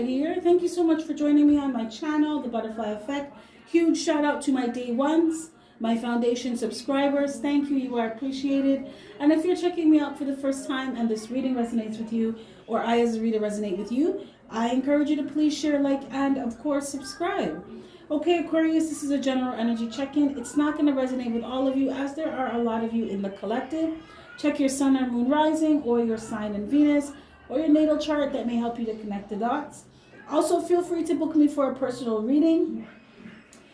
here. Thank you so much for joining me on my channel, The Butterfly Effect. Huge shout out to my day ones, my foundation subscribers. Thank you. You are appreciated. And if you're checking me out for the first time and this reading resonates with you, or I as a reader resonate with you, I encourage you to please share, like, and of course subscribe. Okay, Aquarius, this is a general energy check-in. It's not going to resonate with all of you, as there are a lot of you in the collective. Check your sun or moon rising, or your sign in Venus, or your natal chart. That may help you to connect the dots. Also, feel free to book me for a personal reading,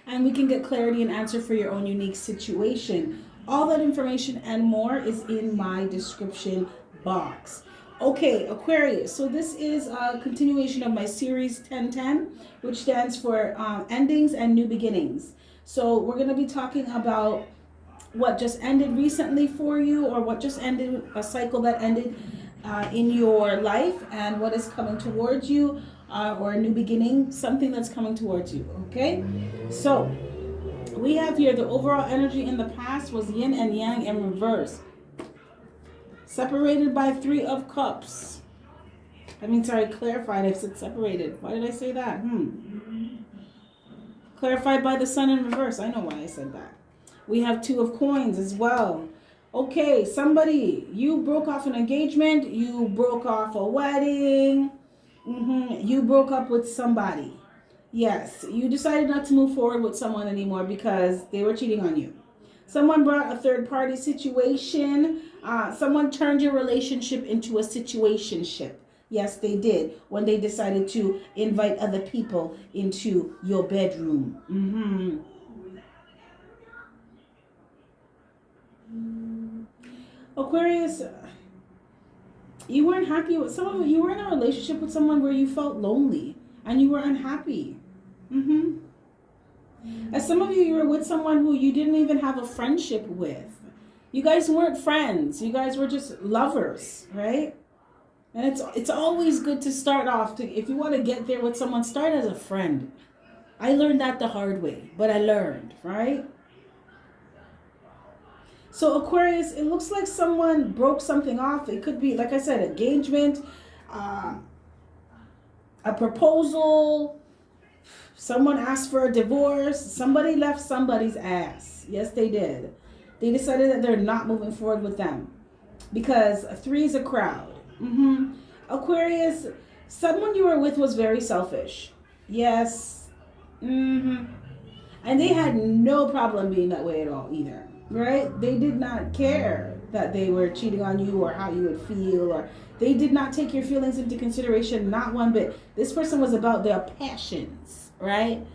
and we can get clarity and answer for your own unique situation. All that information and more is in my description box. Okay, Aquarius, so this is a continuation of my series 1010, which stands for endings and new beginnings. So we're going to be talking about what just ended recently for you, or what just ended, a cycle that ended in your life, and what is coming towards you, or a new beginning, something that's coming towards you. Okay, so we have here the overall energy in the past was yin and yang in reverse, separated by 3 of cups. Clarified. I said separated. Why did I say that? Clarified by the sun in reverse. I know why I said that. We have 2 of coins as well. Okay, somebody, you broke off an engagement, you broke off a wedding, you broke up with somebody. Yes, you decided not to move forward with someone anymore because they were cheating on you. Someone brought a third-party situation. Someone turned your relationship into a situationship. Yes, they did, when they decided to invite other people into your bedroom. Aquarius, you weren't happy with someone. You were in a relationship with someone where you felt lonely and you were unhappy. As some of you, you were with someone who you didn't even have a friendship with. You guys weren't friends. You guys were just lovers, right? And it's always good to start off. If you want to get there with someone, start as a friend. I learned that the hard way, but I learned, right? So Aquarius, it looks like someone broke something off. It could be, like I said, engagement, a proposal, someone asked for a divorce, somebody left somebody's ass. Yes, they did. They decided that they're not moving forward with them because 3 is a crowd. Aquarius, someone you were with was very selfish. Yes. And they had no problem being that way at all either. Right? They did not care that they were cheating on you or how you would feel, or they did not take your feelings into consideration, not one bit. This person was about their passions, right?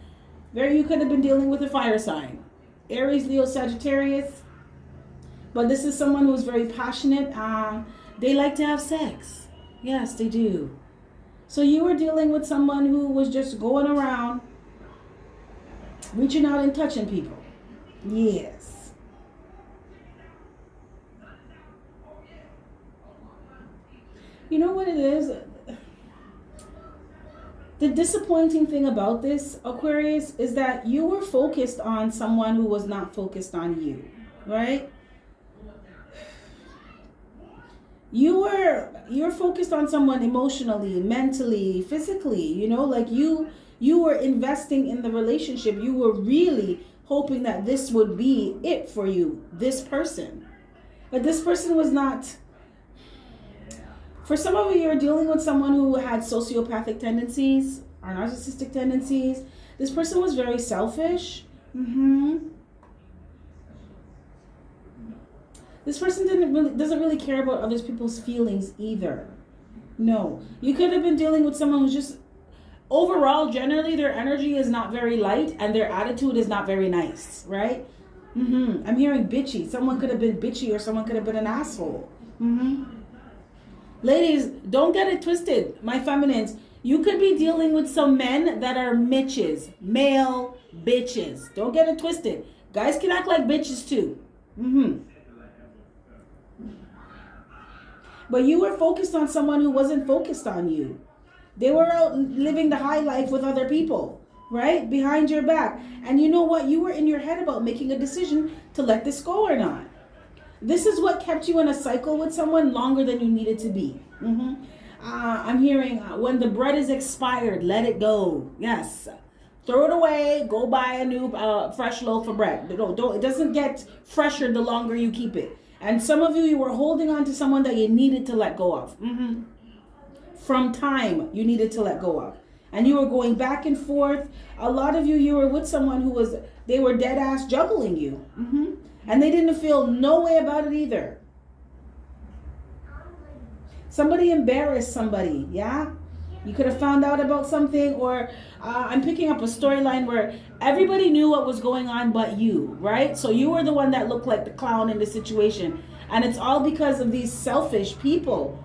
You could have been dealing with a fire sign, Aries, Leo, Sagittarius, but this is someone who's very passionate. They like to have sex. Yes, they do. So you were dealing with someone who was just going around, reaching out and touching people. Yes. You know what it is? The disappointing thing about this, Aquarius, is that you were focused on someone who was not focused on you, right? You're focused on someone emotionally, mentally, physically, like you were investing in the relationship. You were really hoping that this would be it for you, this person. But this person was not. For some of you, you're dealing with someone who had sociopathic tendencies or narcissistic tendencies. This person was very selfish. This person doesn't really care about other people's feelings either. No. You could have been dealing with someone who's just, overall, generally, their energy is not very light and their attitude is not very nice, right? I'm hearing bitchy. Someone could have been bitchy, or someone could have been an asshole. Ladies, don't get it twisted, my feminines. You could be dealing with some men that are Mitches, male bitches. Don't get it twisted. Guys can act like bitches too. But you were focused on someone who wasn't focused on you. They were out living the high life with other people, right? Behind your back. And you know what? You were in your head about making a decision to let this go or not. This is what kept you in a cycle with someone longer than you needed to be. I'm hearing when the bread is expired, let it go. Yes. Throw it away. Go buy a new fresh loaf of bread. Don't, it doesn't get fresher the longer you keep it. And some of you were holding on to someone that you needed to let go of. From time you needed to let go of. And you were going back and forth. A lot of you were with someone who they were dead ass juggling you. And they didn't feel no way about it either. Somebody embarrassed somebody, yeah? You could have found out about something, or I'm picking up a storyline where everybody knew what was going on but you, right? So you were the one that looked like the clown in the situation. And it's all because of these selfish people.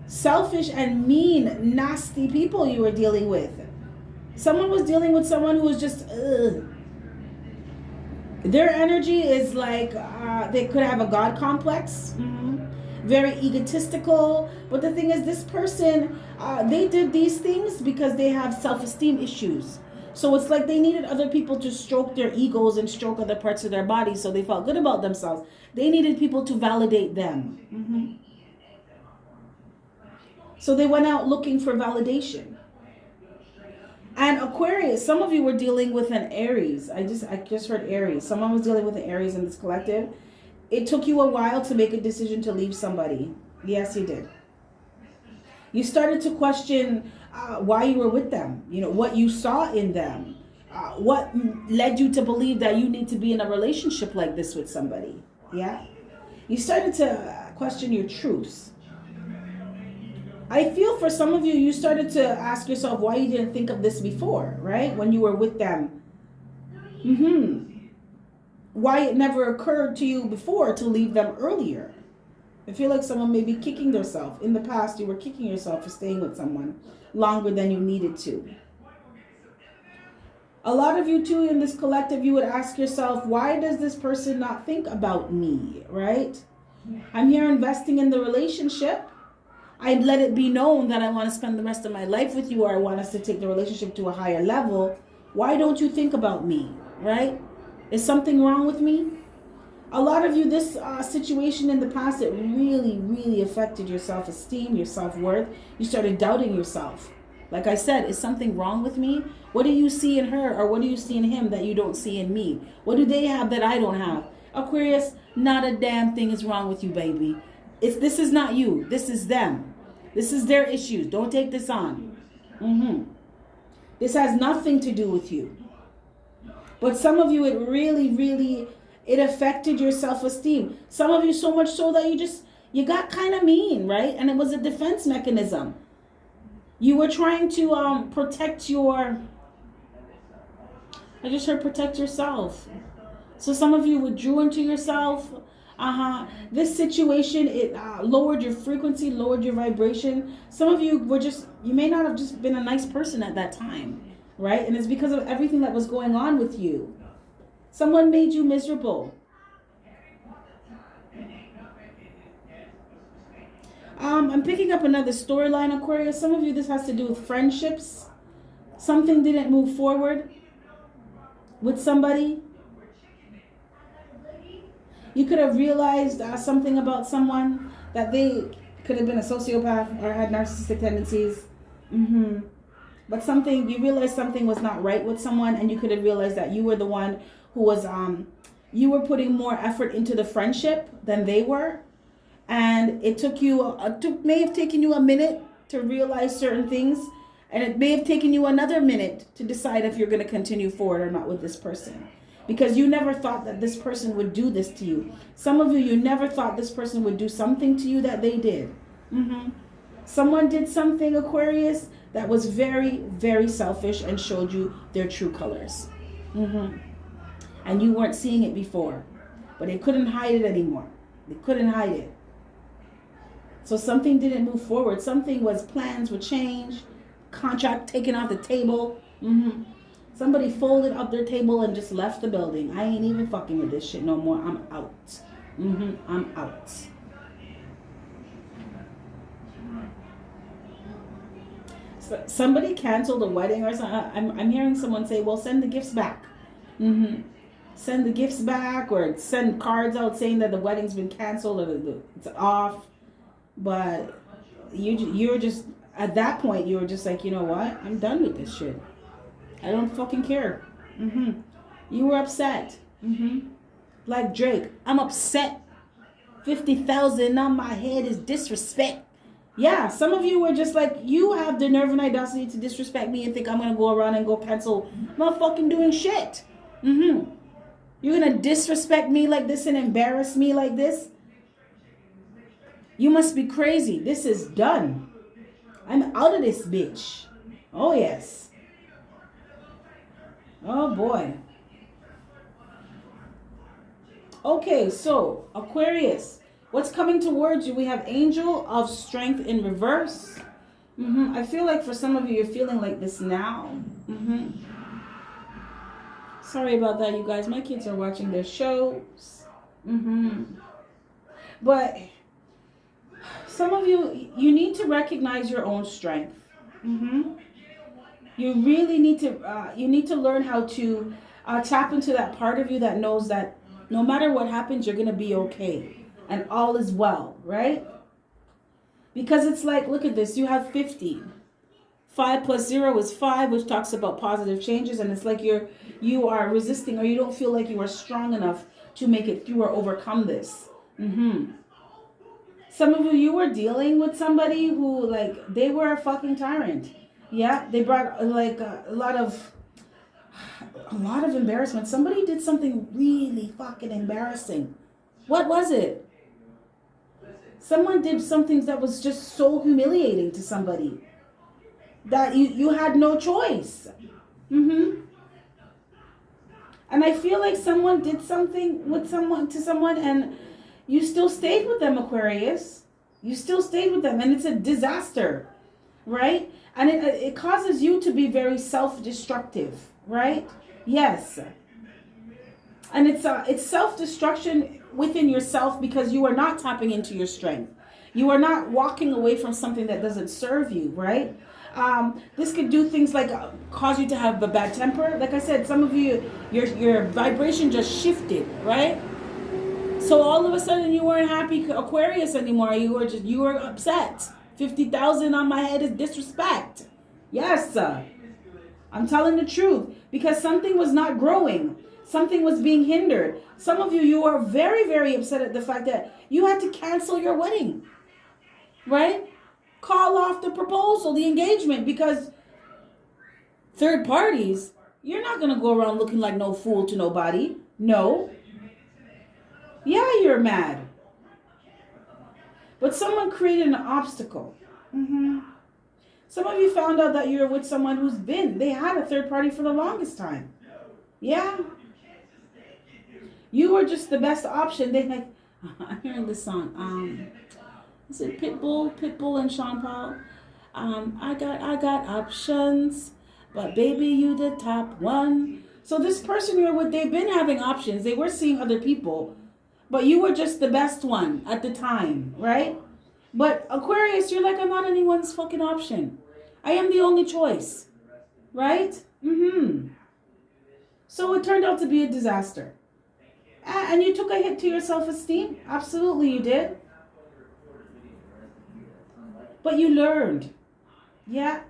Selfish and mean, nasty people you were dealing with. Someone was dealing with someone who was just, Their energy is like, they could have a God complex. Very egotistical. But the thing is, this person, they did these things because they have self-esteem issues. So it's like they needed other people to stroke their egos and stroke other parts of their body so they felt good about themselves. They needed people to validate them. So they went out looking for validation. And Aquarius, some of you were dealing with an Aries. I just heard Aries. Someone was dealing with an Aries in this collective. It took you a while to make a decision to leave somebody. Yes, you did. You started to question why you were with them. You know, what you saw in them. What led you to believe that you need to be in a relationship like this with somebody. Yeah? You started to question your truths. I feel for some of you, you started to ask yourself why you didn't think of this before, right? When you were with them. Why it never occurred to you before to leave them earlier. I feel like someone may be kicking themselves. In the past, you were kicking yourself for staying with someone longer than you needed to. A lot of you too in this collective, you would ask yourself, why does this person not think about me, right? I'm here investing in the relationship. I'd let it be known that I want to spend the rest of my life with you, or I want us to take the relationship to a higher level. Why don't you think about me, right? Is something wrong with me? A lot of you, this situation in the past, it really, really affected your self-esteem, your self-worth. You started doubting yourself. Like I said, is something wrong with me? What do you see in her, or what do you see in him that you don't see in me? What do they have that I don't have? Aquarius, not a damn thing is wrong with you, baby. This is not you. This is them. This is their issues. Don't take this on. This has nothing to do with you. But some of you, it really, really, it affected your self-esteem. Some of you so much so that you got kind of mean, right? And it was a defense mechanism. You were trying to protect your, I just heard protect yourself. So some of you withdrew into yourself. This situation, it lowered your frequency, lowered your vibration. Some of you were you may not have just been a nice person at that time. Right? And it's because of everything that was going on with you. Someone made you miserable. I'm picking up another storyline, Aquarius. Some of you, this has to do with friendships. Something didn't move forward with somebody. You could have realized something about someone, that they could have been a sociopath or had narcissistic tendencies. But you realized something was not right with someone, and you could have realized that you were the one who was, you were putting more effort into the friendship than they were. And it may have taken you a minute to realize certain things, and it may have taken you another minute to decide if you're going to continue forward or not with this person. Because you never thought that this person would do this to you. Some of you never thought this person would do something to you that they did. Someone did something, Aquarius, that was very, very selfish and showed you their true colors. And you weren't seeing it before. But they couldn't hide it anymore. They couldn't hide it. So something didn't move forward. Plans were changed. Contract taken off the table. Somebody folded up their table and just left the building. I ain't even fucking with this shit no more. I'm out. I'm out. Somebody canceled a wedding or something. I'm hearing someone say, well, send the gifts back. Send the gifts back, or send cards out saying that the wedding's been canceled or it's off. But you're just, at that point, you were just like, you know what? I'm done with this shit. I don't fucking care. You were upset. Like Drake, I'm upset. 50,000 on my head is disrespect. Yeah, some of you were just like, you have the nerve and audacity to disrespect me and think I'm going to go around and go cancel. I'm not fucking doing shit. You're going to disrespect me like this and embarrass me like this? You must be crazy. This is done. I'm out of this bitch. Oh, yes. Oh, boy. Okay, so Aquarius, what's coming towards you? We have Angel of Strength in reverse. I feel like for some of you, you're feeling like this now. Sorry about that, you guys. My kids are watching their shows. But some of you, you need to recognize your own strength. You really need to, you need to learn how to tap into that part of you that knows that no matter what happens, you're going to be okay. And all is well, right? Because it's like, look at this. You have 50. 5 plus 0 is 5, which talks about positive changes. And it's like you are resisting, or you don't feel like you are strong enough to make it through or overcome this. Some of you were dealing with somebody who, like, they were a fucking tyrant. Yeah, they brought, like, a lot of embarrassment. Somebody did something really fucking embarrassing. What was it? Someone did something that was just so humiliating to somebody that you had no choice. And I feel like someone did something with to someone and you still stayed with them, Aquarius. You still stayed with them, and it's a disaster, right? And it causes you to be very self-destructive, right? Yes. And it's self-destruction within yourself because you are not tapping into your strength. You are not walking away from something that doesn't serve you, right? This could do things like cause you to have a bad temper. Like I said, some of you, your vibration just shifted, right? So all of a sudden you weren't happy Aquarius anymore. You were upset. 50,000 on my head is disrespect. Yes, I'm telling the truth, because something was not growing. Something was being hindered. Some of you are very, very upset at the fact that you had to cancel your wedding, right? Call off the proposal, the engagement, because third parties, you're not going to go around looking like no fool to nobody. No. Yeah, you're mad. But someone created an obstacle. Some of you found out that you're with someone they had a third party for the longest time. Yeah. You were just the best option. They like, I'm hearing this song. Is it Pitbull and Sean Paul? I got options, but baby, you the top one. So this person you're with, they've been having options. They were seeing other people, but you were just the best one at the time, right? But Aquarius, you're like, I'm not anyone's fucking option. I am the only choice, right? So it turned out to be a disaster. And you took a hit to your self-esteem. Absolutely you did. But you learned. Yeah.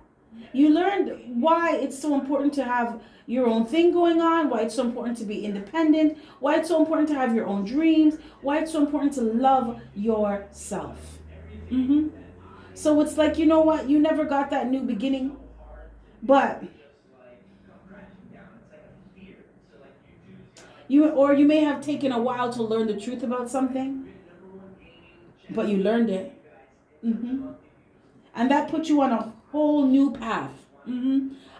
You learned why it's so important to have your own thing going on, why it's so important to be independent, why it's so important to have your own dreams, why it's so important to love yourself. So it's like, you know what? You never got that new beginning, but you may have taken a while to learn the truth about something, but you learned it. And that put you on a whole new path.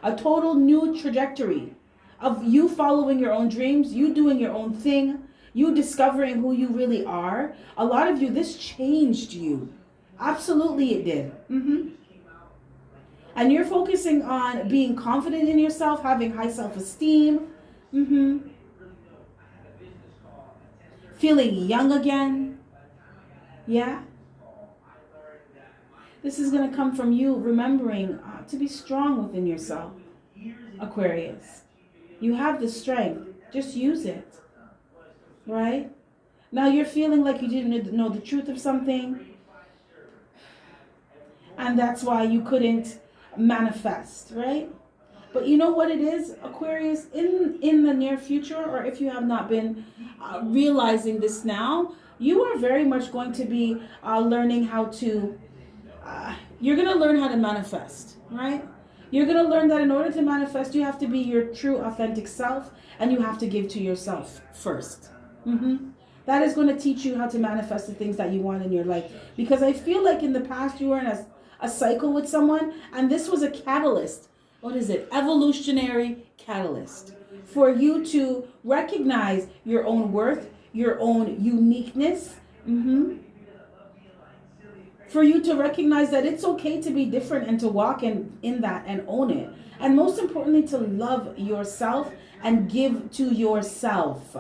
A total new trajectory of you following your own dreams, you doing your own thing, you discovering who you really are. A lot of you, this changed you. Absolutely it did. And you're focusing on being confident in yourself, having high self-esteem. Feeling young again. Yeah. This is going to come from you remembering to be strong within yourself, Aquarius. You have the strength. Just use it. Right? Now you're feeling like you didn't know the truth of something. And that's why you couldn't manifest, right? But you know what it is, Aquarius, in the near future, or if you have not been realizing this now, you are very much going to be learning how to, you're going to learn how to manifest, right? You're going to learn that in order to manifest, you have to be your true, authentic self, and you have to give to yourself first. That is going to teach you how to manifest the things that you want in your life. Because I feel like in the past, you were in a cycle with someone, and this was a catalyst. What is it? Evolutionary catalyst for you to recognize your own worth, your own uniqueness. For you to recognize that it's okay to be different and to walk in that and own it. And most importantly, to love yourself and give to yourself.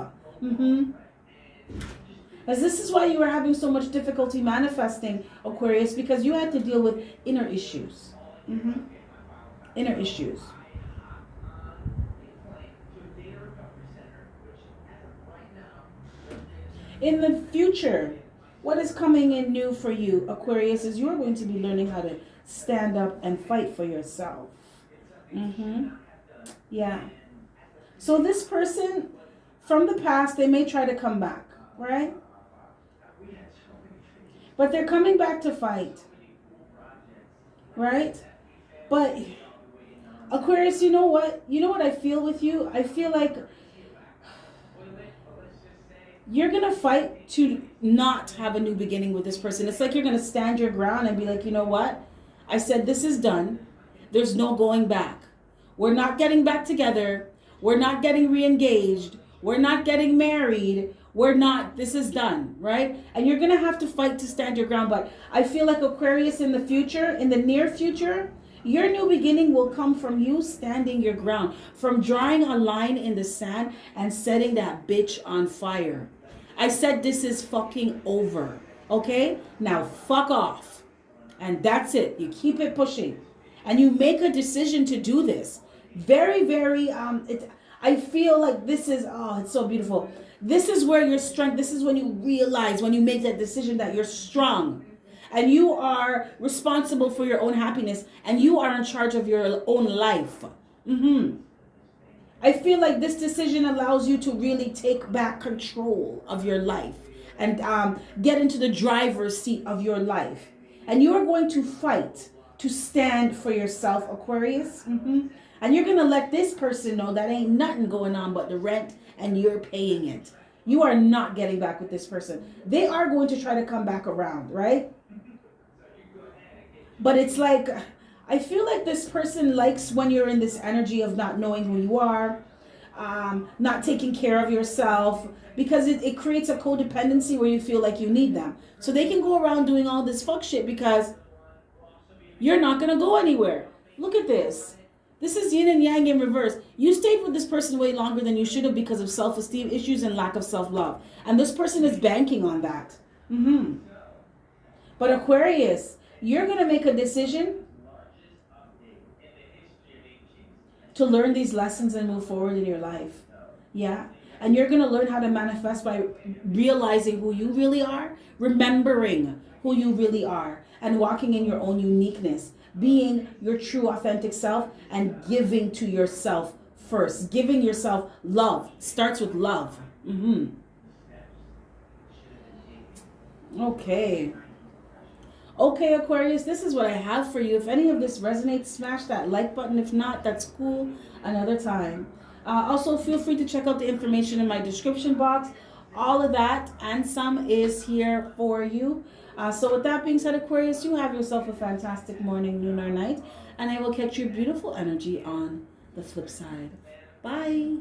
As this is why you were having so much difficulty manifesting, Aquarius, because you had to deal with inner issues. Inner issues. In the future, what is coming in new for you, Aquarius, is you're going to be learning how to stand up and fight for yourself. Yeah. So this person from the past, they may try to come back, right? But they're coming back to fight, right? But Aquarius, you know what? You know what I feel with you? I feel like you're going to fight to not have a new beginning with this person. It's like you're going to stand your ground and be like, you know what? I said this is done. There's no going back. We're not getting back together. We're not getting re-engaged. We're not getting married. This is done, right? And you're going to have to fight to stand your ground. But I feel like Aquarius in the future, in the near future, your new beginning will come from you standing your ground, from drawing a line in the sand and setting that bitch on fire. I said this is fucking over, okay? Now fuck off. And that's it. You keep it pushing. And you make a decision to do this. Very, very, I feel like this is, it's so beautiful. This is where your strength, this is when you realize, when you make that decision that you're strong. And you are responsible for your own happiness. And you are in charge of your own life. I feel like this decision allows you to really take back control of your life. And get into the driver's seat of your life. And you are going to fight to stand for yourself, Aquarius. And you're going to let this person know that ain't nothing going on but the rent and you're paying it. You are not getting back with this person. They are going to try to come back around, right? But it's like, I feel like this person likes when you're in this energy of not knowing who you are, not taking care of yourself, because it creates a codependency where you feel like you need them. So they can go around doing all this fuck shit because you're not going to go anywhere. Look at this. This is yin and yang in reverse. You stayed with this person way longer than you should have because of self-esteem issues and lack of self-love. And this person is banking on that. But Aquarius, you're going to make a decision to learn these lessons and move forward in your life. Yeah. And you're going to learn how to manifest by realizing who you really are, remembering who you really are, and walking in your own uniqueness, being your true authentic self and giving to yourself first. Giving yourself love. Starts with love. Okay, Aquarius, this is what I have for you. If any of this resonates, smash that like button. If not, that's cool. Another time. Also, feel free to check out the information in my description box. All of that and some is here for you. So with that being said, Aquarius, you have yourself a fantastic morning, noon, or night. And I will catch your beautiful energy on the flip side. Bye.